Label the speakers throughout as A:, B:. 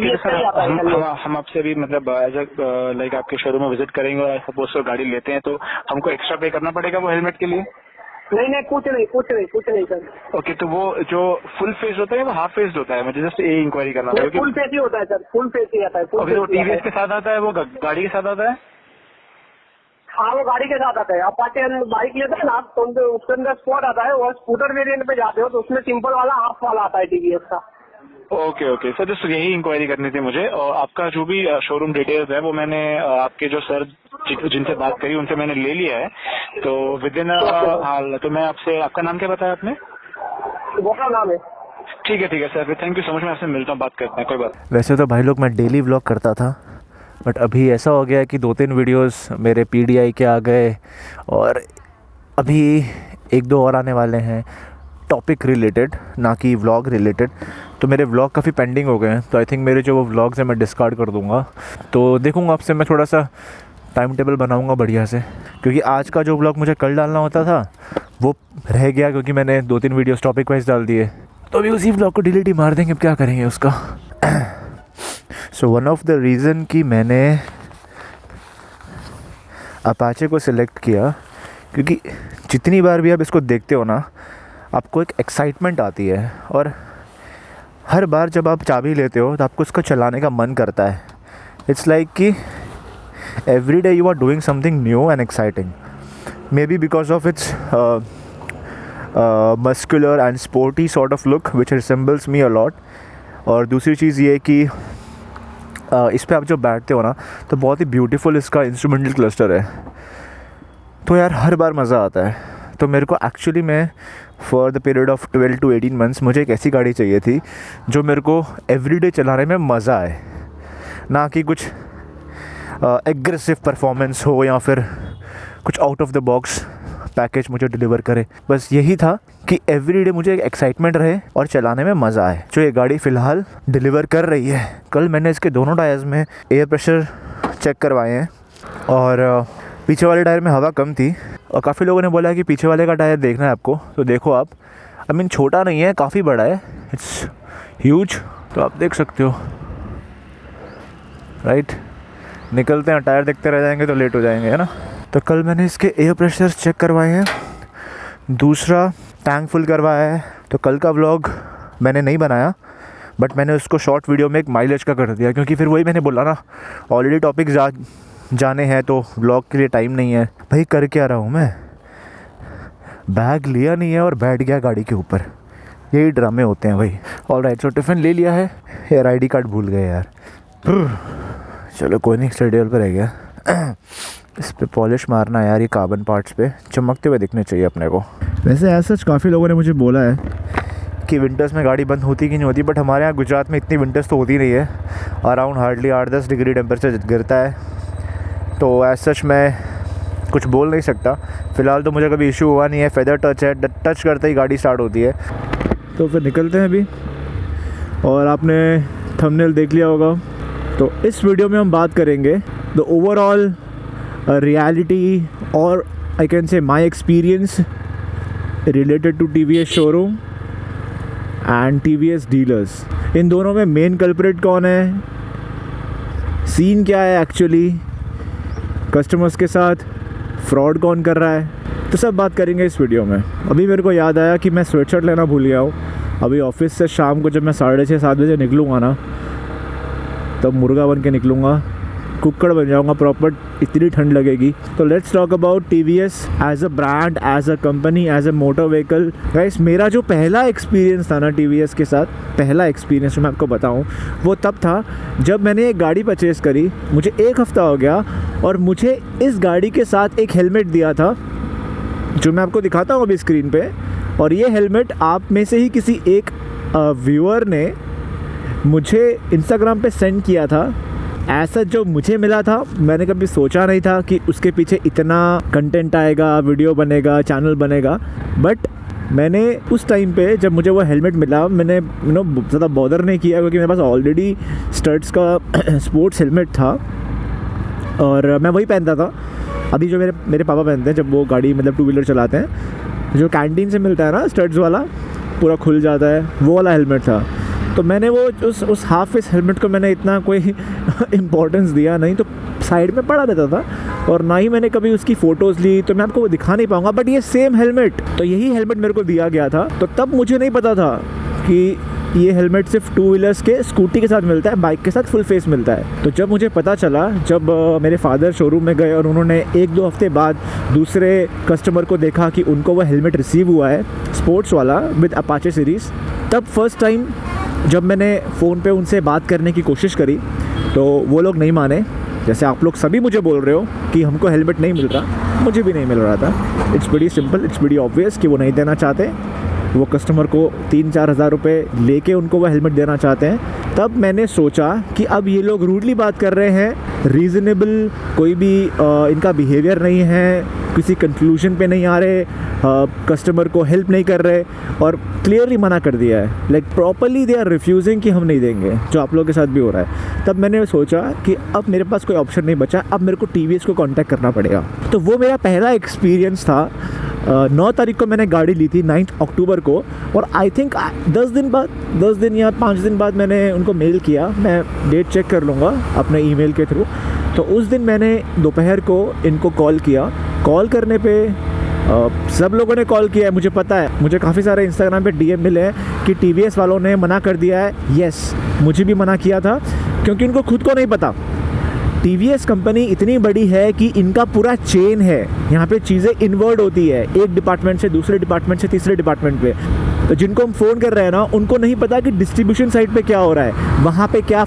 A: TVS का ही आता है हेलमेट।
B: हम आपसे अभी मतलब एज लाइक आपके शोरूम में विजिट करेंगे और सपोज तो गाड़ी लेते हैं तो हमको एक्स्ट्रा पे करना पड़ेगा वो हेलमेट के लिए?
A: नहीं, कुछ नहीं सर।
B: ओके, तो वो जो फुल फेस होता है वो हाफ फेस होता है? मुझे जस्ट ये इंक्वायरी करना था।
A: फुल फेस ही होता है सर, फुल फेस ही आता है।
B: अभी वो TVS के साथ आता है, वो गाड़ी के साथ आता है?
A: हाँ, वो गाड़ी के साथ आता है। अपाचे बाइक लेते हैं ना आप, तो उसके अंदर स्पॉट आता है, और स्कूटर वेरिएंट पे जाते हो तो उसमें सिंपल वाला हाफ वाला आता है TVS का।
B: ओके सर, जस्ट यही इंक्वायरी करनी थी मुझे। और आपका जो भी शोरूम डिटेल्स है वो मैंने आपके जो सर जिनसे बात करी उनसे मैंने ले लिया है। तो विद इन हाल तो मैं आपसे, आपका नाम क्या बताया आपने?
A: वो नाम है।
B: ठीक है sir, thank you so much. मैं आपसे मिलता हूँ, बात करते हैं, कोई बात।
C: वैसे तो भाई लोग मैं डेली व्लॉग करता था, बट अभी ऐसा हो गया कि 2-3 वीडियोस मेरे PDI के आ गए और अभी 1-2 और आने वाले हैं टॉपिक रिलेटेड, ना कि व्लॉग रिलेटेड। तो मेरे व्लॉग काफ़ी पेंडिंग हो गए हैं, तो आई थिंक मेरे जो वो व्लॉग्स हैं मैं डिस्कार्ड कर दूंगा। तो देखूंगा आपसे, मैं थोड़ा सा टाइम टेबल बनाऊंगा बढ़िया से, क्योंकि आज का जो व्लॉग मुझे कल डालना होता था वो रह गया, क्योंकि मैंने 2-3 वीडियोस टॉपिक वाइज डाल दिए। तो अभी उसी व्लॉग को डिलीट ही मार देंगे, अब क्या करेंगे उसका। So one of the reason कि मैंने अपाचे को सिलेक्ट किया, क्योंकि जितनी बार भी आप इसको देखते हो ना, आपको एक एक्साइटमेंट आती है, और हर बार जब आप चाबी लेते हो तो आपको उसको चलाने का मन करता है। इट्स लाइक कि every day you are doing something new and exciting, maybe because of it's muscular and sporty sort of look which resembles me a lot. और दूसरी चीज़ ये कि इस पर आप जब बैठते हो ना तो बहुत ही ब्यूटीफुल इसका इंस्ट्रूमेंटल क्लस्टर है, तो यार हर बार मज़ा आता है। तो मेरे को एक्चुअली में for the period of 12 to 18 months मुझे एक ऐसी गाड़ी चाहिए थी जो मेरे को एवरीडे चलाने में मज़ा आए, ना कि कुछ एग्रेसिव परफॉर्मेंस हो या फिर कुछ out of the box package मुझे डिलीवर करे। बस यही था कि एवरीडे मुझे एक एक्साइटमेंट रहे और चलाने में मज़ा आए, जो ये गाड़ी फ़िलहाल डिलीवर कर रही है। कल मैंने इसके दोनों टायर्स में एयर प्रेशर चेक करवाए हैं, और पीछे वाले टायर में हवा कम थी, और काफ़ी लोगों ने बोला कि पीछे वाले का टायर देखना है आपको, तो देखो आप। आई मीन छोटा नहीं है, काफ़ी बड़ा है, इट्स ह्यूज, तो आप देख सकते हो। राइट, निकलते हैं, टायर देखते रह जाएंगे तो लेट हो जाएंगे, है ना। तो कल मैंने इसके एयर प्रेशर चेक करवाए हैं, दूसरा टैंक फुल करवाया है। तो कल का व्लॉग मैंने नहीं बनाया, बट मैंने उसको शॉर्ट वीडियो में एक माइलेज का कर दिया, क्योंकि फिर वही मैंने बोला ना, ऑलरेडी टॉपिक जाने हैं तो व्लॉग के लिए टाइम नहीं है। भाई कर क्या रहा हूँ मैं, बैग लिया नहीं है और बैठ गया गाड़ी के ऊपर, यही ड्रामे होते हैं भाई। ऑलराइट, सो टिफ़िन ले लिया है, यार ID कार्ड भूल गए यार। चलो कोई नहीं, स्टेडियल पर रह गया। इस पे पॉलिश मारना यार, ये कार्बन पार्ट्स पे चमकते हुए दिखने चाहिए अपने को। वैसे ऐसा काफ़ी लोगों ने मुझे बोला है कि विंटर्स में गाड़ी बंद होती कि नहीं होती, बट हमारे यहाँ गुजरात में इतनी विंटर्स तो होती नहीं है, अराउंड हार्डली 8-10 डिग्री टेम्परेचर गिरता है, तो एज सच मैं कुछ बोल नहीं सकता। फ़िलहाल तो मुझे कभी इशू हुआ नहीं है, फेदर टच है, टच करते ही गाड़ी स्टार्ट होती है। तो फिर निकलते हैं अभी, और आपने थंबनेल देख लिया होगा। तो इस वीडियो में हम बात करेंगे द ओवरऑल रियलिटी, और I can say my experience related to TVS showroom and TVS dealers. इन दोनों में मेन कल्प्रिट कौन है, सीन क्या है एक्चुअली, कस्टमर्स के साथ फ्रॉड कौन कर रहा है, तो सब बात करेंगे इस वीडियो में। अभी मेरे को याद आया कि मैं स्वेटशर्ट लेना भूल गया हूँ। अभी ऑफिस से शाम को जब मैं 6:30-7 बजे निकलूँगा ना, तब मुर्गा बन के निकलूँगा, कुक्कड़ बन जाऊँगा प्रॉपर, इतनी ठंड लगेगी। तो let's talk about TVS as a brand, as a company, as a motor vehicle. Guys, मेरा जो पहला एक्सपीरियंस था ना TVS के साथ, पहला एक्सपीरियंस जो मैं आपको बताऊं, वो तब था जब मैंने एक गाड़ी परचेज़ करी। मुझे 1 हफ़्ता हो गया और मुझे इस गाड़ी के साथ एक हेलमेट दिया था, जो मैं आपको दिखाता हूँ अभी स्क्रीन पे। और ये हेलमेट आप में से ही किसी एक व्यूअर ने मुझे इंस्टाग्राम पे सेंड किया था। ऐसा जो मुझे मिला था, मैंने कभी सोचा नहीं था कि उसके पीछे इतना कंटेंट आएगा, वीडियो बनेगा, चैनल बनेगा। बट मैंने उस टाइम पे जब मुझे वो हेलमेट मिला, मैंने ज़्यादा बॉदर नहीं किया, क्योंकि मेरे पास ऑलरेडी स्टड्स का स्पोर्ट्स हेलमेट था और मैं वही पहनता था। अभी जो मेरे पापा पहनते हैं जब वो गाड़ी मतलब 2 व्हीलर चलाते हैं, जो कैंटीन से मिलता है ना स्टड्स वाला, पूरा खुल जाता है, वो वाला हेलमेट था। तो मैंने वो उस हाफ फेस हेलमेट को मैंने इतना कोई इम्पोर्टेंस दिया नहीं, तो साइड में पड़ा रहता था और ना ही मैंने कभी उसकी फ़ोटोज़ ली, तो मैं आपको वो दिखा नहीं पाऊँगा। बट ये सेम हेलमेट, तो यही हेलमेट मेरे को दिया गया था। तो तब मुझे नहीं पता था कि ये हेलमेट सिर्फ 2 व्हीलर्स के स्कूटी के साथ मिलता है, बाइक के साथ फुल फेस मिलता है। तो जब मुझे पता चला, जब मेरे फादर शोरूम में गए और उन्होंने 1-2 हफ्ते बाद दूसरे कस्टमर को देखा कि उनको वो हेलमेट रिसीव हुआ है, स्पोर्ट्स वाला विद अपाचे सीरीज़, तब फर्स्ट टाइम जब मैंने फ़ोन पे उनसे बात करने की कोशिश करी तो वो लोग नहीं माने। जैसे आप लोग सभी मुझे बोल रहे हो कि हमको हेलमेट नहीं मिल रहा, मुझे भी नहीं मिल रहा था। It's very simple, it's very obvious कि वो नहीं देना चाहते। वो कस्टमर को 3-4 हज़ार रुपये लेके उनको वो हेलमेट देना चाहते हैं। तब मैंने सोचा कि अब ये लोग रूडली बात कर रहे हैं, रीज़नेबल कोई भी इनका बिहेवियर नहीं है, किसी कंक्लूजन पे नहीं आ रहे, कस्टमर को हेल्प नहीं कर रहे और क्लियरली मना कर दिया है। Like properly they are refusing कि हम नहीं देंगे, जो आप लोगों के साथ भी हो रहा है। तब मैंने सोचा कि अब मेरे पास कोई ऑप्शन नहीं बचा, अब मेरे को TVS को कांटेक्ट करना पड़ेगा। तो वो मेरा पहला एक्सपीरियंस था। 9 तारीख को मैंने गाड़ी ली थी, 9 अक्टूबर को, और आई थिंक 10 दिन या 5 दिन बाद मैंने उनको मेल किया। मैं डेट चेक कर लूँगा अपने ईमेल के थ्रू। तो उस दिन मैंने दोपहर को इनको कॉल किया। कॉल करने पे सब लोगों ने कॉल किया है, मुझे पता है। मुझे काफ़ी सारे इंस्टाग्राम पे DM मिले हैं कि TVS वालों ने मना कर दिया है। येस, मुझे भी मना किया था, क्योंकि इनको खुद को नहीं पता। TVS कंपनी इतनी बड़ी है कि इनका पूरा चेन है, यहाँ पे चीज़ें इन्वर्ट होती है एक डिपार्टमेंट से दूसरे डिपार्टमेंट से तीसरे डिपार्टमेंट पे। तो जिनको हम फ़ोन कर रहे हैं ना, उनको नहीं पता कि डिस्ट्रीब्यूशन साइड पे क्या हो रहा है, वहाँ पे क्या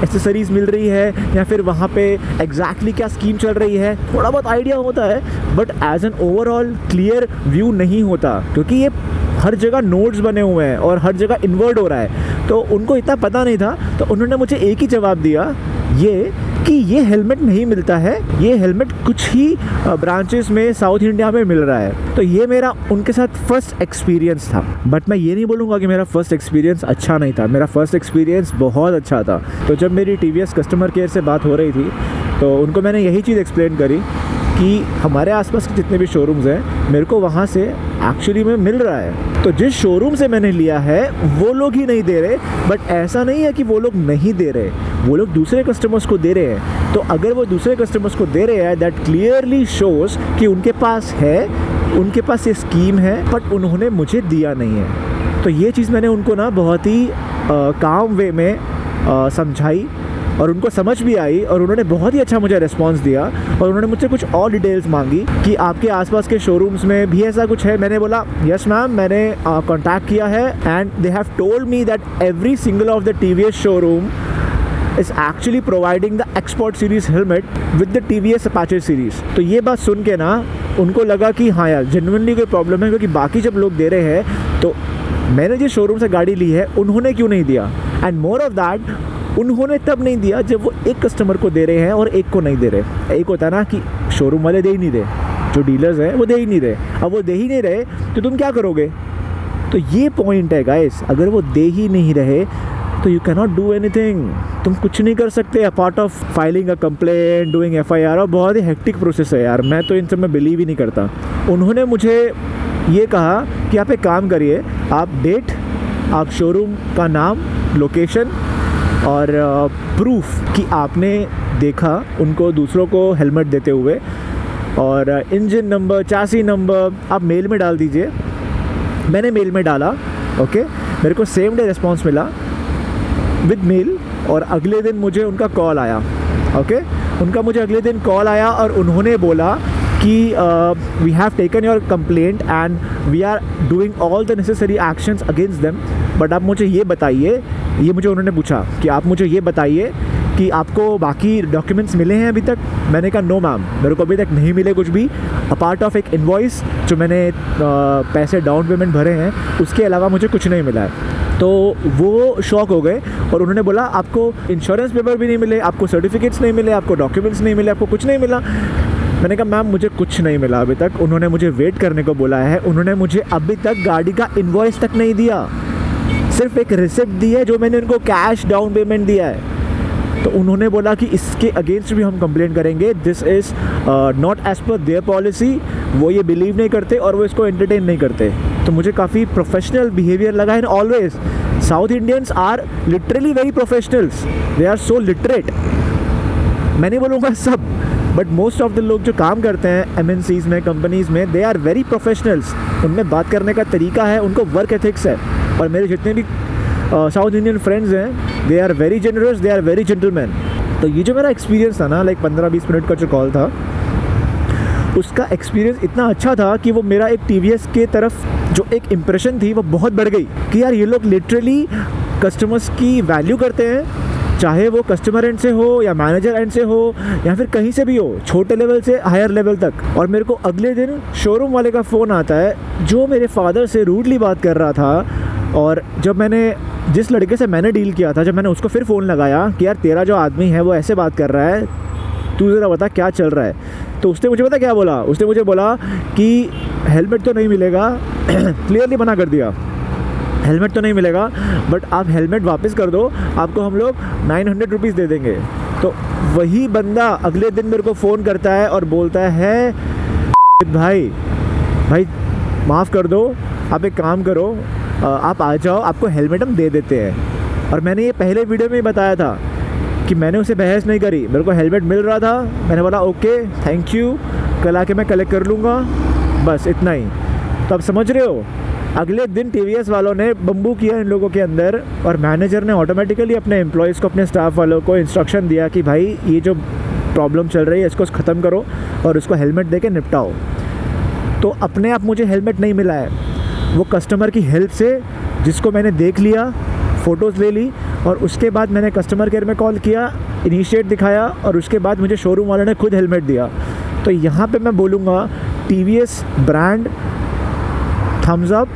C: एक्सेसरीज़ मिल रही है, या फिर वहाँ पे एग्जैक्टली क्या स्कीम चल रही है। थोड़ा बहुत आइडिया होता है, but as an overall clear view नहीं होता, क्योंकि ये हर जगह नोड्स बने हुए हैं और हर जगह इन्वर्ट हो रहा है। तो उनको इतना पता नहीं था। तो उन्होंने मुझे एक ही जवाब दिया, ये कि ये हेलमेट नहीं मिलता है, ये हेलमेट कुछ ही ब्रांचेस में साउथ इंडिया में मिल रहा है। तो ये मेरा उनके साथ फर्स्ट एक्सपीरियंस था। बट मैं ये नहीं बोलूँगा कि मेरा फर्स्ट एक्सपीरियंस अच्छा नहीं था, मेरा फर्स्ट एक्सपीरियंस बहुत अच्छा था। तो जब मेरी TVS कस्टमर केयर से बात हो रही थी, तो उनको मैंने यही चीज़ एक्सप्लेन करी कि हमारे आसपास के जितने भी शोरूम्स हैं, मेरे को वहाँ से एक्चुअली में मिल रहा है। तो जिस शोरूम से मैंने लिया है वो लोग ही नहीं दे रहे, बट ऐसा नहीं है कि वो लोग नहीं दे रहे, वो लोग दूसरे कस्टमर्स को दे रहे हैं। तो अगर वो दूसरे कस्टमर्स को दे रहे हैं, दैट क्लियरली शोज़ कि उनके पास है, उनके पास ये स्कीम है, बट उन्होंने मुझे दिया नहीं है। तो ये चीज़ मैंने उनको ना बहुत ही काम वे में समझाई और उनको समझ भी आई, और उन्होंने बहुत ही अच्छा मुझे रिस्पांस दिया। और उन्होंने मुझसे कुछ और डिटेल्स मांगी कि आपके आसपास के शोरूम्स में भी ऐसा कुछ है। मैंने बोला यस मैम, मैंने कांटेक्ट किया है, and they have told me that every single of the TVS showroom is actually providing the Export Series helmet with the TVS Apache Series। तो ये बात सुन के ना उनको लगा कि हाँ यार, जेन्युइनली कोई प्रॉब्लम है, क्योंकि बाकी जब लोग दे रहे हैं तो मैंने जिस शोरूम से गाड़ी ली है उन्होंने क्यों नहीं दिया। एंड मोर ऑफ दैट, उन्होंने तब नहीं दिया जब वो एक कस्टमर को दे रहे हैं और एक को नहीं दे रहे। एक होता है ना कि शोरूम वाले दे ही नहीं रहे, जो डीलर्स हैं वो दे ही नहीं रहे। अब वो दे ही नहीं रहे तो तुम क्या करोगे। तो ये पॉइंट है गाइस, अगर वो दे ही नहीं रहे तो you can not do anything, तुम कुछ नहीं कर सकते apart of filing a complaint, doing FIR। और बहुत ही हेक्टिक प्रोसेस है यार, मैं तो इन सब में बिलीव ही नहीं करता। उन्होंने मुझे ये कहा कि आप एक काम करिए, आप डेट, आप शोरूम का नाम, लोकेशन और प्रूफ कि आपने देखा उनको दूसरों को हेलमेट देते हुए, और इंजन नंबर, चासी नंबर आप मेल में डाल दीजिए। मैंने मेल में डाला, ओके, मेरे को सेम डे रिस्पॉन्स मिला विद मेल, और अगले दिन मुझे उनका कॉल आया। ओके, उनका मुझे अगले दिन कॉल आया और उन्होंने बोला कि we have taken your complaint and we are doing all the necessary actions against them, but आप मुझे ये बताइए, ये मुझे उन्होंने पूछा कि आप मुझे ये बताइए कि आपको बाकी डॉक्यूमेंट्स मिले हैं अभी तक। मैंने कहा नो मैम, मेरे को अभी तक नहीं मिले कुछ भी, अपार्ट ऑफ एक इनवॉइस जो मैंने पैसे डाउन पेमेंट भरे हैं, उसके अलावा मुझे कुछ नहीं मिला है। तो वो शॉक हो गए और उन्होंने बोला आपको इंश्योरेंस पेपर भी नहीं मिले, आपको सर्टिफिकेट्स नहीं मिले, आपको डॉक्यूमेंट्स नहीं मिले, आपको कुछ नहीं मिला। मैंने कहा मैम मुझे कुछ नहीं मिला अभी तक। उन्होंने मुझे वेट करने को बोला है, उन्होंने मुझे अभी तक गाड़ी का इनवॉइस तक नहीं दिया, सिर्फ एक रिसिप्ट दी है जो मैंने उनको कैश डाउन पेमेंट दिया है। तो उन्होंने बोला कि इसके अगेंस्ट भी हम कंप्लेंट करेंगे, this is not as per their policy. वो ये बिलीव नहीं करते और वो इसको एंटरटेन नहीं करते। तो मुझे काफ़ी प्रोफेशनल बिहेवियर लगा। And always South Indians are literally very professionals, they are so literate. मैं नहीं बोलूँगा सब, बट मोस्ट ऑफ द लोग जो काम करते हैं MNCs में, कंपनीज़ में, दे आर वेरी प्रोफेशनल्स। उनमें बात करने का तरीका है, उनको वर्क एथिक्स है। और मेरे जितने भी साउथ इंडियन फ्रेंड्स हैं, they are very generous, they are very gentleman. तो ये जो मेरा एक्सपीरियंस था ना, लाइक 15-20 मिनट का जो कॉल था, उसका एक्सपीरियंस इतना अच्छा था कि वो मेरा एक TVS के तरफ जो एक इम्प्रेशन थी वो बहुत बढ़ गई कि यार ये लोग लिटरली कस्टमर्स की वैल्यू करते हैं, चाहे वो कस्टमर एंड से हो या मैनेजर एंड से हो या फिर कहीं से भी हो, छोटे लेवल से हायर लेवल तक। और मेरे को अगले दिन शोरूम वाले का फ़ोन आता है जो मेरे फादर से रूडली बात कर रहा था। और जब मैंने जिस लड़के से मैंने डील किया था, जब मैंने उसको फिर फ़ोन लगाया कि यार तेरा जो आदमी है वो ऐसे बात कर रहा है, तू ज़रा बता क्या चल रहा है, तो उसने मुझे पता क्या बोला, उसने मुझे बोला कि हेलमेट तो नहीं मिलेगा। क्लियरली मना कर दिया, हेलमेट तो नहीं मिलेगा, बट आप हेलमेट वापस कर दो, आपको हम लोग 900 रुपीज़ दे देंगे। तो वही बंदा अगले दिन मेरे को फ़ोन करता है और बोलता है भाई माफ़ कर दो, आप एक काम करो, आप आ जाओ, आपको हेलमेट हम दे देते हैं। और मैंने ये पहले वीडियो में ही बताया था कि मैंने उसे बहस नहीं करी, मेरे को हेलमेट मिल रहा था, मैंने बोला ओके थैंक यू, कल आके मैं कलेक्ट कर लूँगा, बस इतना ही। तो आप समझ रहे हो, अगले दिन TVS वालों ने बम्बू किया इन लोगों के अंदर, और मैनेजर ने ऑटोमेटिकली अपने एम्प्लॉयज़ को, अपने स्टाफ वालों को इंस्ट्रक्शन दिया कि भाई ये जो प्रॉब्लम चल रही है इसको ख़त्म करो और उसको हेलमेट दे के निपटाओ। तो अपने आप मुझे हेलमेट नहीं मिला है, वो कस्टमर की हेल्प से, जिसको मैंने देख लिया, फ़ोटोज़ ले ली, और उसके बाद मैंने कस्टमर केयर में कॉल किया, इनिशिएट दिखाया, और उसके बाद मुझे शोरूम वालों ने खुद हेलमेट दिया। तो यहाँ पे मैं बोलूँगा TVS ब्रांड थम्स अप।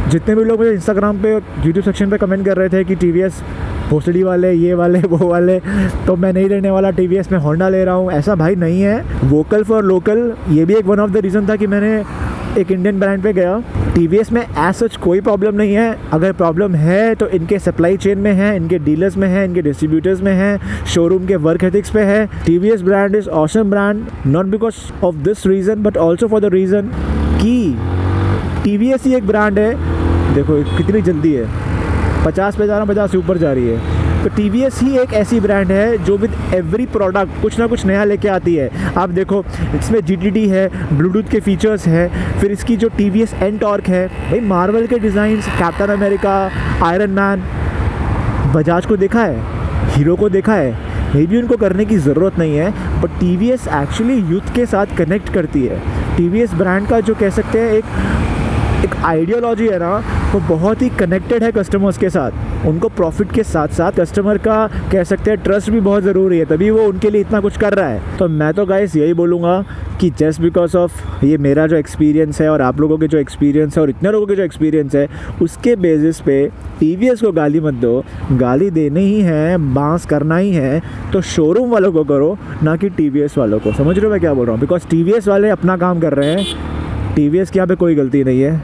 C: जितने भी लोग मुझे इंस्टाग्राम पे और यूट्यूब सेक्शन पे कमेंट कर रहे थे कि TVS भोसड़ी वाले, ये वाले, वो वाले, तो मैं नहीं लेने वाला TVS में होंडा ले रहा हूँ, ऐसा भाई नहीं है। वोकल फॉर लोकल, ये भी एक वन ऑफ द रीज़न था कि मैंने एक इंडियन ब्रांड पे गया। TVS में एज सच कोई प्रॉब्लम नहीं है, अगर प्रॉब्लम है तो इनके सप्लाई चेन में है, इनके डीलर्स में है, इनके डिस्ट्रीब्यूटर्स में है, शोरूम के वर्क एथिक्स पे है। TVS brand is awesome brand, not because of this reason but also for the reason कि TVS ही एक ब्रांड है। देखो कितनी जल्दी है, 50 पे जा रहा, 50 से ऊपर जा रही है। तो TVS ही एक ऐसी ब्रांड है जो विद एवरी प्रोडक्ट कुछ ना कुछ नया लेके आती है। आप देखो इसमें GTD है, ब्लूटूथ के फीचर्स है, फिर इसकी जो TVS N-Torq है, भाई मार्वल के designs, captain America, iron man, Bajaj को देखा है, हीरो को देखा है, मे भी उनको करने की ज़रूरत नहीं है, बट TVS एक्चुअली यूथ के साथ कनेक्ट करती है। TVS ब्रांड का जो कह सकते हैं एक आइडियोलॉजी है ना, वो बहुत ही कनेक्टेड है कस्टमर्स के साथ। उनको प्रॉफिट के साथ साथ कस्टमर का कह सकते हैं ट्रस्ट भी बहुत ज़रूरी है, तभी वो उनके लिए इतना कुछ कर रहा है। तो मैं तो गाइस यही बोलूँगा कि जस्ट बिकॉज ऑफ ये मेरा जो एक्सपीरियंस है और आप लोगों के जो एक्सपीरियंस है और इतने लोगों के जो एक्सपीरियंस है, उसके बेसिस पे TVS को गाली मत दो। गाली देनी ही है, बांस करना ही है तो शोरूम वालों को करो, ना कि TVS वालों को। समझ रहे हो मैं क्या बोल रहा हूँ? बिकॉज TVS वाले अपना काम कर रहे हैं, TVS की यहाँ पे कोई गलती नहीं है।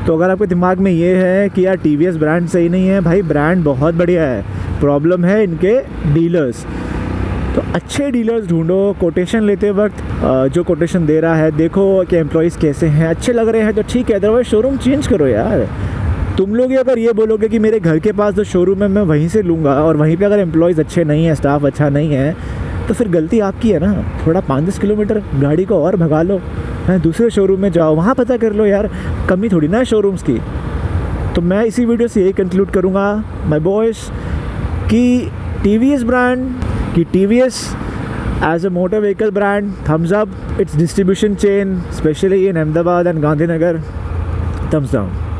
C: तो अगर आपके दिमाग में ये है कि यार TVS ब्रांड सही नहीं है, भाई ब्रांड बहुत बढ़िया है, प्रॉब्लम है इनके डीलर्स। तो अच्छे डीलर्स ढूंढो, कोटेशन लेते वक्त जो कोटेशन दे रहा है देखो कि एम्प्लॉयज़ कैसे हैं, अच्छे लग रहे हैं तो ठीक है, अदरवाइज शोरूम चेंज करो यार। तुम लोग अगर ये बोलोगे कि मेरे घर के पास जो शोरूम है मैं वहीं से लूँगा, और वहीं पे अगर एम्प्लॉयज़ अच्छे नहीं हैं, स्टाफ अच्छा नहीं है, तो फिर गलती आपकी है ना। थोड़ा 5-10 किलोमीटर गाड़ी को और भगा लो, दूसरे शोरूम में जाओ, वहाँ पता कर लो यार, कमी थोड़ी ना है शोरूम्स की। तो मैं इसी वीडियो से यही कंक्लूड करूँगा माय बॉयज़ कि TVS ब्रांड, कि TVS as a motor vehicle brand, thumbs up, it's distribution chain specially in Ahmedabad and Gandhinagar, thumbs down.